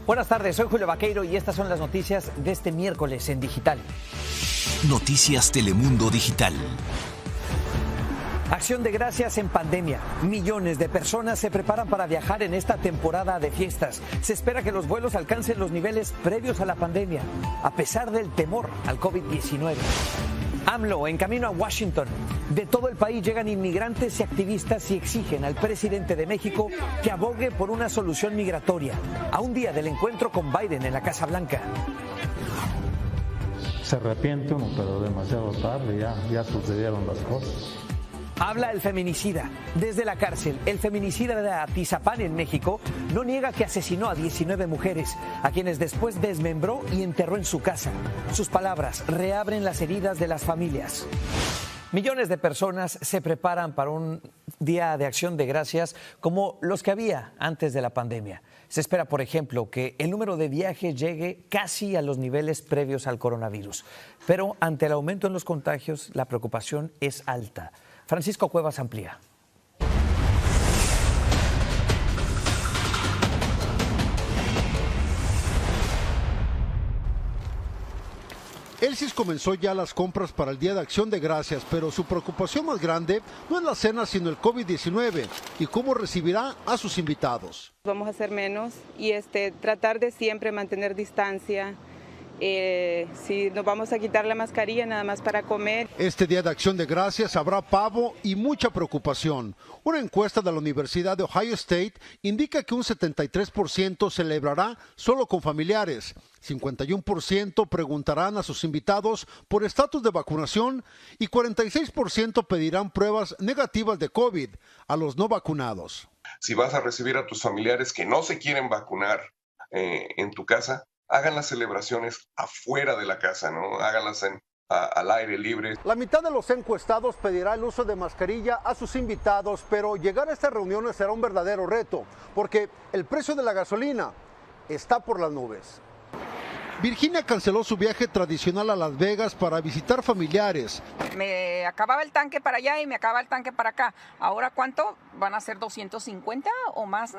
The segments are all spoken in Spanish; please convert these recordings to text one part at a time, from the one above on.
Buenas tardes, soy Julio Vaqueiro y estas son las noticias de este miércoles en Digital. Noticias Telemundo Digital. Acción de gracias en pandemia. Millones de personas se preparan para viajar en esta temporada de fiestas. Se espera que los vuelos alcancen los niveles previos a la pandemia, a pesar del temor al COVID-19. AMLO en camino a Washington. De todo el país llegan inmigrantes y activistas y exigen al presidente de México que abogue por una solución migratoria, a un día del encuentro con Biden en la Casa Blanca. Se arrepiente uno, pero demasiado tarde, ya sucedieron las cosas. Habla el feminicida. Desde la cárcel, el feminicida de Atizapán en México no niega que asesinó a 19 mujeres, a quienes después desmembró y enterró en su casa. Sus palabras reabren las heridas de las familias. Millones de personas se preparan para un día de acción de gracias como los que había antes de la pandemia. Se espera, por ejemplo, que el número de viajes llegue casi a los niveles previos al coronavirus. Pero ante el aumento en los contagios, la preocupación es alta. Francisco Cuevas amplía. Elsis comenzó ya las compras para el Día de Acción de Gracias, pero su preocupación más grande no es la cena, sino el COVID-19 y cómo recibirá a sus invitados. Vamos a hacer menos y tratar de siempre mantener distancia. Si nos vamos a quitar la mascarilla nada más para comer. Este Día de Acción de Gracias habrá pavo y mucha preocupación. Una encuesta de la Universidad de Ohio State indica que un 73% celebrará solo con familiares, 51% preguntarán a sus invitados por estatus de vacunación y 46% pedirán pruebas negativas de COVID a los no vacunados. Si vas a recibir a tus familiares que no se quieren vacunar en tu casa, hagan las celebraciones afuera de la casa, ¿no? Háganlas al aire libre. La mitad de los encuestados pedirá el uso de mascarilla a sus invitados, pero llegar a estas reuniones será un verdadero reto, porque el precio de la gasolina está por las nubes. Virginia canceló su viaje tradicional a Las Vegas para visitar familiares. Me acababa el tanque para allá y me acaba el tanque para acá. ¿Ahora cuánto? ¿Van a ser 250 o más?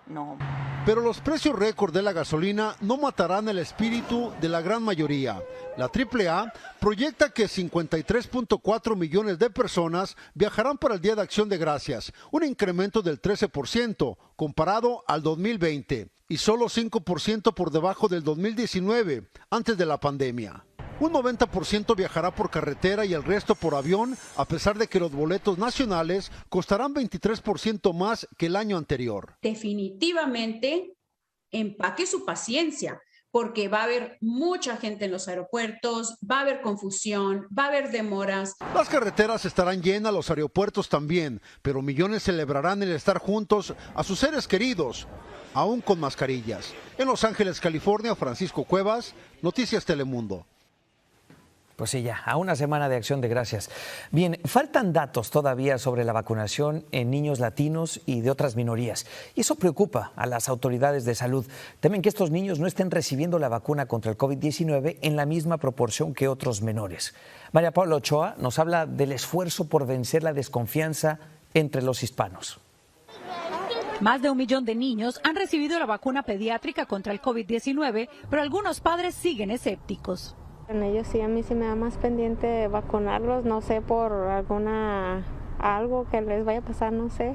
No. Pero los precios récord de la gasolina no matarán el espíritu de la gran mayoría. La AAA proyecta que 53.4 millones de personas viajarán para el Día de Acción de Gracias, un incremento del 13% comparado al 2020 y solo 5% por debajo del 2019, antes de la pandemia. Un 90% viajará por carretera y el resto por avión, a pesar de que los boletos nacionales costarán 23% más que el año anterior. Definitivamente, empaque su paciencia, porque va a haber mucha gente en los aeropuertos, va a haber confusión, va a haber demoras. Las carreteras estarán llenas, los aeropuertos también, pero millones celebrarán el estar juntos a sus seres queridos, aún con mascarillas. En Los Ángeles, California, Francisco Cuevas, Noticias Telemundo. Pues sí, ya, a una semana de Acción de Gracias. Bien, faltan datos todavía sobre la vacunación en niños latinos y de otras minorías. Y eso preocupa a las autoridades de salud. Temen que estos niños no estén recibiendo la vacuna contra el COVID-19 en la misma proporción que otros menores. María Paula Ochoa nos habla del esfuerzo por vencer la desconfianza entre los hispanos. Más de 1 millón de niños han recibido la vacuna pediátrica contra el COVID-19, pero algunos padres siguen escépticos. En ellos sí, a mí sí me da más pendiente vacunarlos, no sé, por algo que les vaya a pasar, no sé.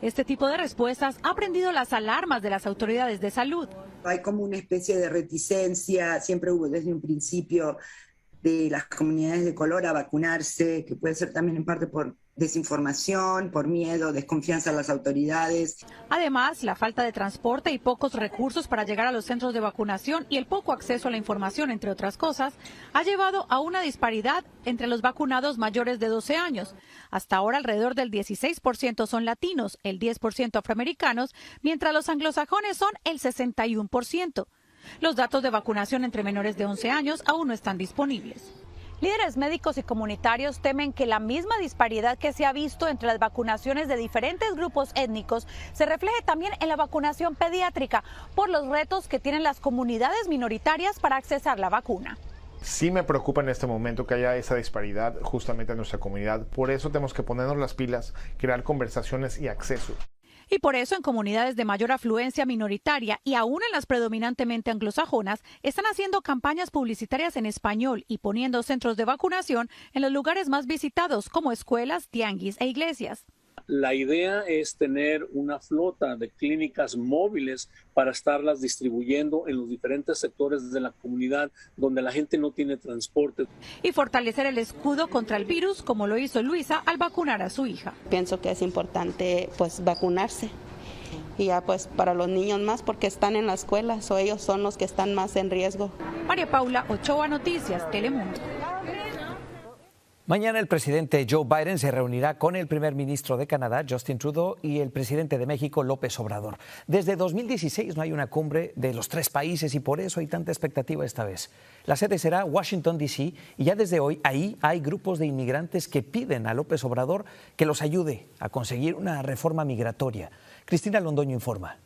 Este tipo de respuestas ha prendido las alarmas de las autoridades de salud. Hay como una especie de reticencia, siempre hubo desde un principio, de las comunidades de color a vacunarse, que puede ser también en parte por desinformación, por miedo, desconfianza en las autoridades. Además, la falta de transporte y pocos recursos para llegar a los centros de vacunación y el poco acceso a la información, entre otras cosas, ha llevado a una disparidad entre los vacunados mayores de 12 años. Hasta ahora alrededor del 16% son latinos, el 10% afroamericanos, mientras los anglosajones son el 61%. Los datos de vacunación entre menores de 11 años aún no están disponibles. Líderes médicos y comunitarios temen que la misma disparidad que se ha visto entre las vacunaciones de diferentes grupos étnicos se refleje también en la vacunación pediátrica por los retos que tienen las comunidades minoritarias para accesar la vacuna. Sí me preocupa en este momento que haya esa disparidad justamente en nuestra comunidad. Por eso tenemos que ponernos las pilas, crear conversaciones y acceso. Y por eso en comunidades de mayor afluencia minoritaria y aún en las predominantemente anglosajonas están haciendo campañas publicitarias en español y poniendo centros de vacunación en los lugares más visitados como escuelas, tianguis e iglesias. La idea es tener una flota de clínicas móviles para estarlas distribuyendo en los diferentes sectores de la comunidad donde la gente no tiene transporte. Y fortalecer el escudo contra el virus, como lo hizo Luisa al vacunar a su hija. Pienso que es importante pues vacunarse. Y ya pues para los niños más porque están en la escuela, o ellos son los que están más en riesgo. María Paula Ochoa, Noticias, Telemundo. Mañana el presidente Joe Biden se reunirá con el primer ministro de Canadá, Justin Trudeau, y el presidente de México, López Obrador. Desde 2016 no hay una cumbre de los tres países y por eso hay tanta expectativa esta vez. La sede será Washington, D.C. y ya desde hoy ahí hay grupos de inmigrantes que piden a López Obrador que los ayude a conseguir una reforma migratoria. Cristina Londoño informa.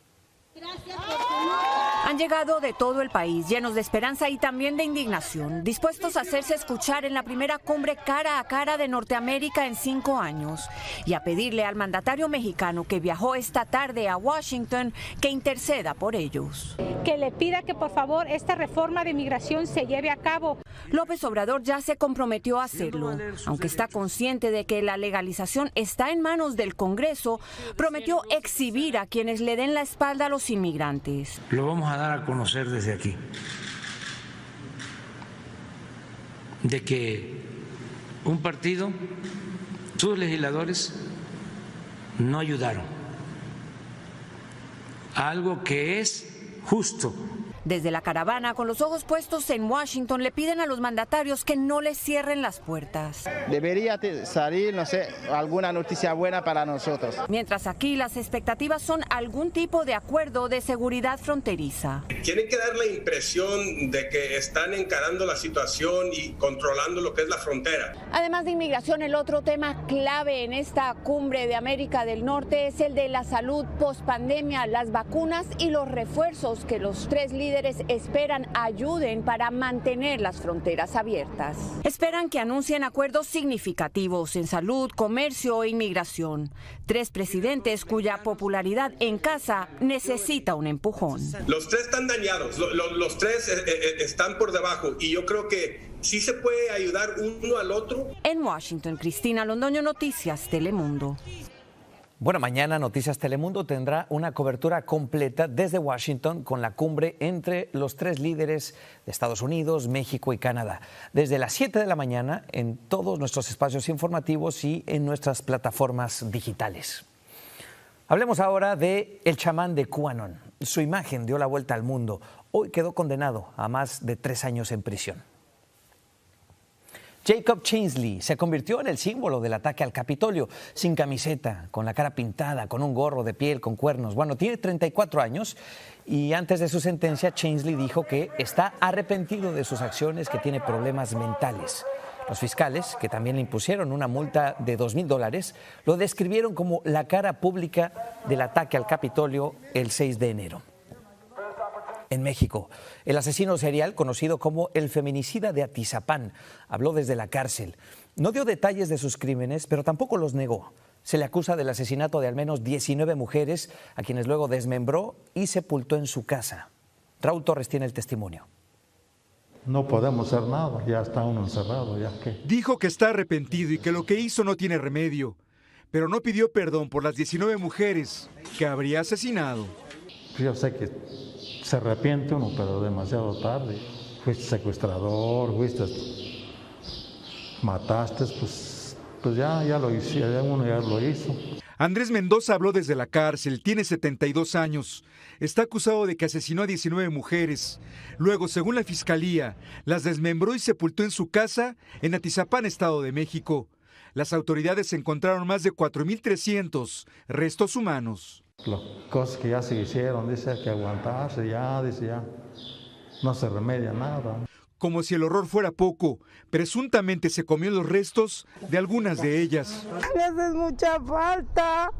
Han llegado de todo el país, llenos de esperanza y también de indignación, dispuestos a hacerse escuchar en la primera cumbre cara a cara de Norteamérica en 5 años y a pedirle al mandatario mexicano que viajó esta tarde a Washington que interceda por ellos. Que le pida que por favor esta reforma de migración se lleve a cabo. López Obrador ya se comprometió a hacerlo, aunque está consciente de que la legalización está en manos del Congreso, prometió exhibir a quienes le den la espalda a los inmigrantes. Lo vamos a dar a conocer desde aquí, de que un partido, sus legisladores, no ayudaron a algo que es justo. Desde la caravana, con los ojos puestos en Washington, le piden a los mandatarios que no les cierren las puertas. Debería salir, no sé, alguna noticia buena para nosotros. Mientras aquí las expectativas son algún tipo de acuerdo de seguridad fronteriza. Tienen que dar la impresión de que están encarando la situación y controlando lo que es la frontera. Además de inmigración, el otro tema clave en esta cumbre de América del Norte es el de la salud post-pandemia, las vacunas y los refuerzos que los tres líderes esperan ayuden para mantener las fronteras abiertas. Esperan que anuncien acuerdos significativos en salud, comercio e inmigración. 3 presidentes cuya popularidad en casa necesita un empujón. Los 3 están dañados, los 3 están por debajo y yo creo que sí se puede ayudar uno al otro. En Washington, Cristina Londoño, Noticias Telemundo. Bueno, mañana Noticias Telemundo tendrá una cobertura completa desde Washington con la cumbre entre los 3 líderes de Estados Unidos, México y Canadá. Desde las 7 de la mañana en todos nuestros espacios informativos y en nuestras plataformas digitales. Hablemos ahora de el chamán de QAnon. Su imagen dio la vuelta al mundo. Hoy quedó condenado a más de 3 años en prisión. Jacob Chansley se convirtió en el símbolo del ataque al Capitolio, sin camiseta, con la cara pintada, con un gorro de piel, con cuernos. Bueno, tiene 34 años y antes de su sentencia, Chansley dijo que está arrepentido de sus acciones, que tiene problemas mentales. Los fiscales, que también le impusieron una multa de $2,000, lo describieron como la cara pública del ataque al Capitolio el 6 de enero. En México, el asesino serial, conocido como el feminicida de Atizapán, habló desde la cárcel. No dio detalles de sus crímenes, pero tampoco los negó. Se le acusa del asesinato de al menos 19 mujeres, a quienes luego desmembró y sepultó en su casa. Raúl Torres tiene el testimonio. No podemos hacer nada, ya está uno encerrado, ya que. Dijo que está arrepentido y que lo que hizo no tiene remedio, pero no pidió perdón por las 19 mujeres que habría asesinado. Yo sé que se arrepiente uno, pero demasiado tarde. Fuiste secuestrador, mataste, pues ya lo hizo, uno ya lo hizo. Andrés Mendoza habló desde la cárcel, tiene 72 años. Está acusado de que asesinó a 19 mujeres. Luego, según la fiscalía, las desmembró y sepultó en su casa en Atizapán, Estado de México. Las autoridades encontraron más de 4,300 restos humanos. Las cosas que ya se hicieron, dice, hay que aguantarse, ya no se remedia nada. Como si el horror fuera poco, presuntamente se comió los restos de algunas de ellas. Me haces mucha falta.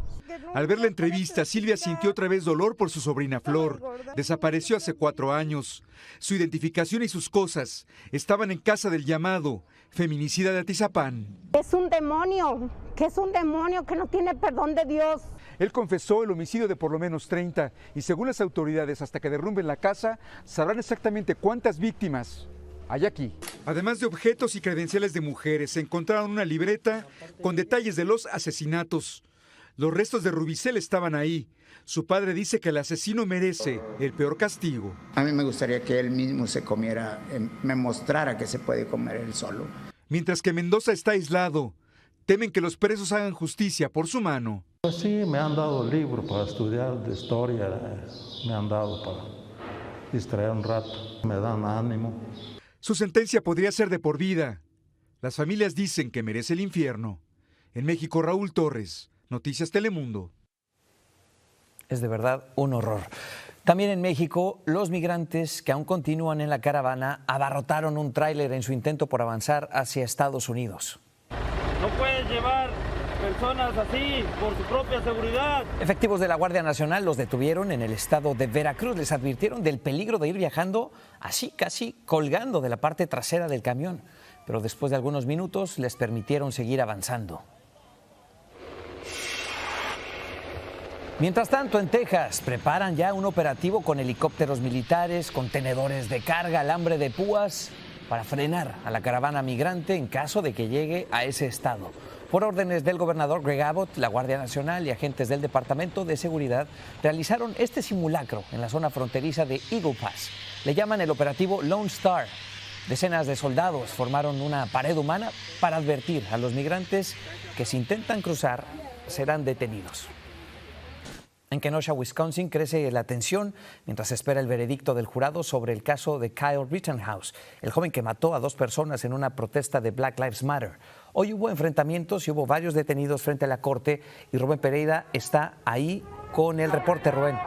Al ver la entrevista, Silvia sintió otra vez dolor por su sobrina Flor. Desapareció hace 4 años. Su identificación y sus cosas estaban en casa del llamado feminicida de Atizapán. Es un demonio, que no tiene perdón de Dios. Él confesó el homicidio de por lo menos 30 y según las autoridades, hasta que derrumben la casa, sabrán exactamente cuántas víctimas hay aquí. Además de objetos y credenciales de mujeres, se encontraron una libreta con detalles de los asesinatos. Los restos de Rubicel estaban ahí. Su padre dice que el asesino merece el peor castigo. A mí me gustaría que él mismo se comiera, me mostrara que se puede comer él solo. Mientras que Mendoza está aislado, temen que los presos hagan justicia por su mano. Pues sí, me han dado libros para estudiar de historia, me han dado para distraer un rato, me dan ánimo. Su sentencia podría ser de por vida. Las familias dicen que merece el infierno. En México, Raúl Torres, Noticias Telemundo. Es de verdad un horror. También en México, los migrantes que aún continúan en la caravana abarrotaron un tráiler en su intento por avanzar hacia Estados Unidos. No puedes llevar personas así por su propia seguridad. Efectivos de la Guardia Nacional los detuvieron en el estado de Veracruz. Les advirtieron del peligro de ir viajando así, casi colgando de la parte trasera del camión. Pero después de algunos minutos les permitieron seguir avanzando. Mientras tanto, en Texas preparan ya un operativo con helicópteros militares, contenedores de carga, alambre de púas para frenar a la caravana migrante en caso de que llegue a ese estado. Por órdenes del gobernador Greg Abbott, la Guardia Nacional y agentes del Departamento de Seguridad realizaron este simulacro en la zona fronteriza de Eagle Pass. Le llaman el operativo Lone Star. Decenas de soldados formaron una pared humana para advertir a los migrantes que si intentan cruzar serán detenidos. En Kenosha, Wisconsin, crece la tensión mientras se espera el veredicto del jurado sobre el caso de Kyle Rittenhouse, el joven que mató a 2 personas en una protesta de Black Lives Matter. Hoy hubo enfrentamientos y hubo varios detenidos frente a la corte y Rubén Pereira está ahí con el reporte. Rubén.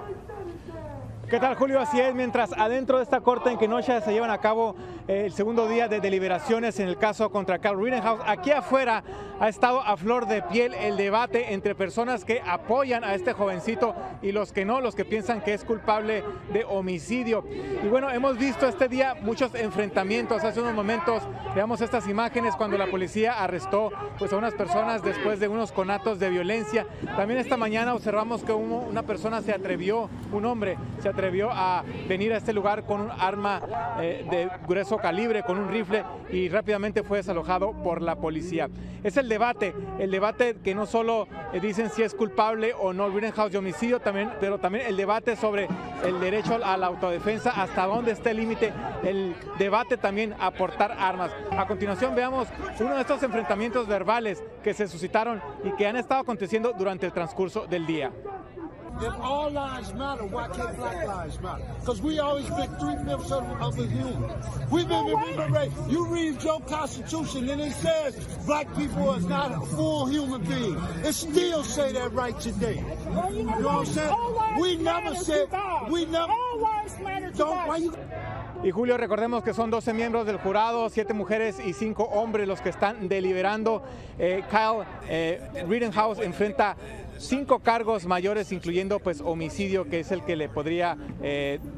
¿Qué tal, Julio? Así es, mientras adentro de esta corte en Kenosha se llevan a cabo el segundo día de deliberaciones en el caso contra Kyle Rittenhouse, aquí afuera ha estado a flor de piel el debate entre personas que apoyan a este jovencito y los que no, los que piensan que es culpable de homicidio. Y bueno, hemos visto este día muchos enfrentamientos. Hace unos momentos veamos estas imágenes cuando la policía arrestó pues a unas personas después de unos conatos de violencia. También esta mañana observamos que una persona un hombre se atrevió a venir a este lugar con un arma de grueso calibre, con un rifle, y rápidamente fue desalojado por la policía. Es el debate que no solo dicen si es culpable o no Rittenhouse de homicidio, pero también el debate sobre el derecho a la autodefensa, hasta dónde está el límite, el debate también a portar armas. A continuación veamos uno de estos enfrentamientos verbales que se suscitaron y que han estado aconteciendo durante el transcurso del día. If all lives matter, why can't black lives matter? Because we always been 3/5 of a human. We've been raised. You read your Constitution and it says black people is not a full human being. It still say that right today. You know what I'm saying? We never said, don't, why you... Y Julio, recordemos que son 12 miembros del jurado, 7 mujeres y 5 hombres los que están deliberando. Kyle Rittenhouse enfrenta 5 cargos mayores, incluyendo pues homicidio, que es el que le podría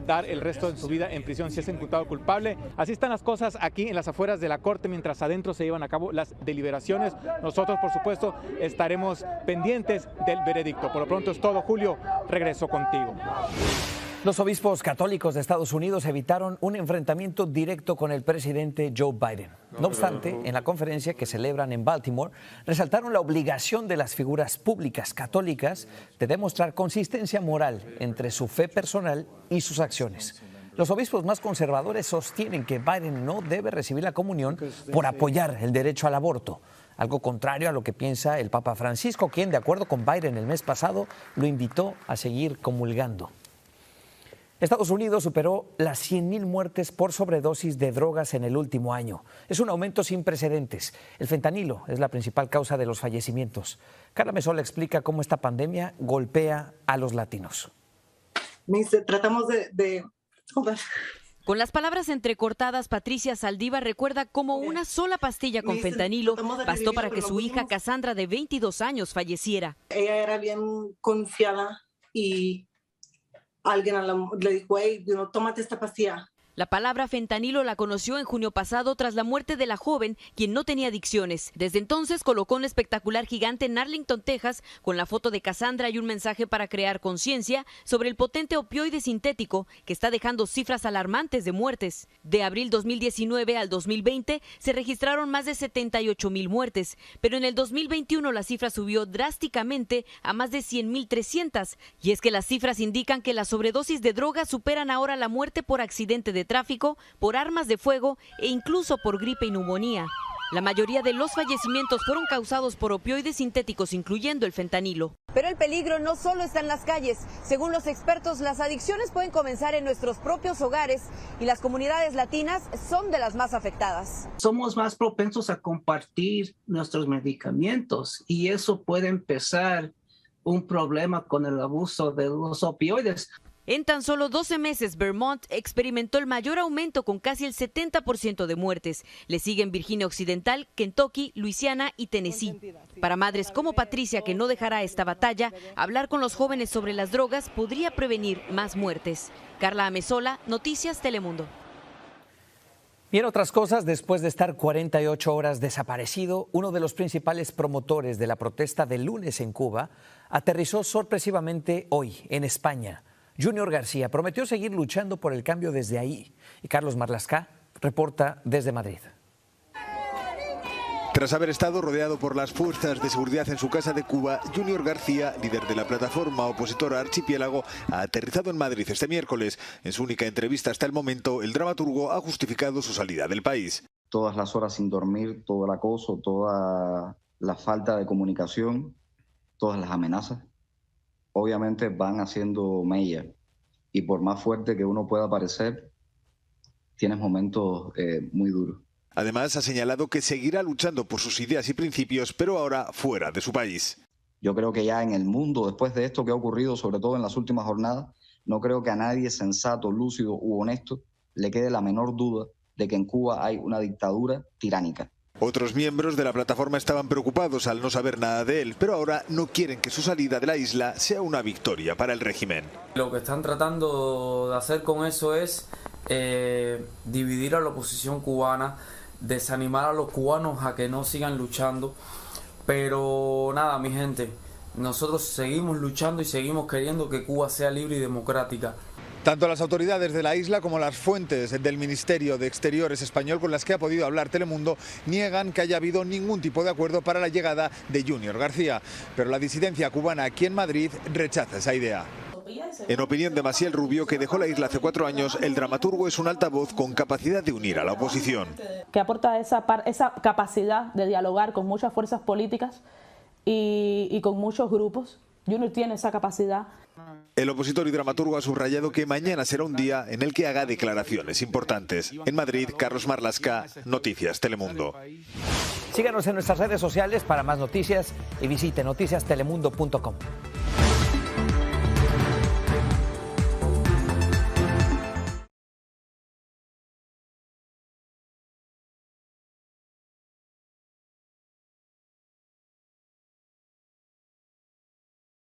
dar el resto de su vida en prisión si es imputado culpable. Así están las cosas aquí en las afueras de la corte, mientras adentro se llevan a cabo las deliberaciones. Nosotros, por supuesto, estaremos pendientes del veredicto. Por lo pronto es todo, Julio. Regreso contigo. Los obispos católicos de Estados Unidos evitaron un enfrentamiento directo con el presidente Joe Biden. No obstante, en la conferencia que celebran en Baltimore, resaltaron la obligación de las figuras públicas católicas de demostrar consistencia moral entre su fe personal y sus acciones. Los obispos más conservadores sostienen que Biden no debe recibir la comunión por apoyar el derecho al aborto, algo contrario a lo que piensa el Papa Francisco, quien, de acuerdo con Biden el mes pasado, lo invitó a seguir comulgando. Estados Unidos superó las 100,000 muertes por sobredosis de drogas en el último año. Es un aumento sin precedentes. El fentanilo es la principal causa de los fallecimientos. Carla Mesola explica cómo esta pandemia golpea a los latinos. Tratamos de... Con las palabras entrecortadas, Patricia Saldívar recuerda cómo una sola pastilla con fentanilo bastó para que su hija Cassandra, de 22 años, falleciera. Ella era bien confiada y alguien le dijo, hey, tómate esta pastilla. La palabra fentanilo la conoció en junio pasado tras la muerte de la joven, quien no tenía adicciones. Desde entonces colocó un espectacular gigante en Arlington, Texas, con la foto de Cassandra y un mensaje para crear conciencia sobre el potente opioide sintético que está dejando cifras alarmantes de muertes. De abril 2019 al 2020 se registraron más de 78,000 muertes, pero en el 2021 la cifra subió drásticamente a más de 100,300. Y es que las cifras indican que las sobredosis de drogas superan ahora la muerte por accidente de tráfico, por armas de fuego e incluso por gripe y neumonía. La mayoría de los fallecimientos fueron causados por opioides sintéticos, incluyendo el fentanilo. Pero el peligro no solo está en las calles. Según los expertos, las adicciones pueden comenzar en nuestros propios hogares y las comunidades latinas son de las más afectadas. Somos más propensos a compartir nuestros medicamentos y eso puede empezar un problema con el abuso de los opioides. En tan solo 12 meses, Vermont experimentó el mayor aumento con casi el 70% de muertes. Le siguen Virginia Occidental, Kentucky, Luisiana y Tennessee. Para madres como Patricia, que no dejará esta batalla, hablar con los jóvenes sobre las drogas podría prevenir más muertes. Carla Amezola, Noticias Telemundo. Y en otras cosas, después de estar 48 horas desaparecido, uno de los principales promotores de la protesta del lunes en Cuba aterrizó sorpresivamente hoy en España. Junior García prometió seguir luchando por el cambio desde ahí. Y Carlos Marlasca reporta desde Madrid. Tras haber estado rodeado por las fuerzas de seguridad en su casa de Cuba, Junior García, líder de la plataforma opositora Archipiélago, ha aterrizado en Madrid este miércoles. En su única entrevista hasta el momento, el dramaturgo ha justificado su salida del país. Todas las horas sin dormir, todo el acoso, toda la falta de comunicación, todas las amenazas, obviamente van haciendo mella. Y por más fuerte que uno pueda parecer, tienes momentos muy duros. Además, ha señalado que seguirá luchando por sus ideas y principios, pero ahora fuera de su país. Yo creo que ya en el mundo, después de esto que ha ocurrido, sobre todo en las últimas jornadas, no creo que a nadie sensato, lúcido u honesto le quede la menor duda de que en Cuba hay una dictadura tiránica. Otros miembros de la plataforma estaban preocupados al no saber nada de él, pero ahora no quieren que su salida de la isla sea una victoria para el régimen. Lo que están tratando de hacer con eso es dividir a la oposición cubana, desanimar a los cubanos a que no sigan luchando. Pero nada, mi gente, nosotros seguimos luchando y seguimos queriendo que Cuba sea libre y democrática. Tanto las autoridades de la isla como las fuentes del Ministerio de Exteriores español con las que ha podido hablar Telemundo niegan que haya habido ningún tipo de acuerdo para la llegada de Junior García. Pero la disidencia cubana aquí en Madrid rechaza esa idea. En opinión de Maciel Rubio, que dejó la isla hace 4 años, el dramaturgo es un altavoz con capacidad de unir a la oposición. Que aporta esa capacidad de dialogar con muchas fuerzas políticas y con muchos grupos. Junior tiene esa capacidad. El opositor y dramaturgo ha subrayado que mañana será un día en el que haga declaraciones importantes. En Madrid, Carlos Marlasca, Noticias Telemundo. Síganos en nuestras redes sociales para más noticias y visite noticiastelemundo.com.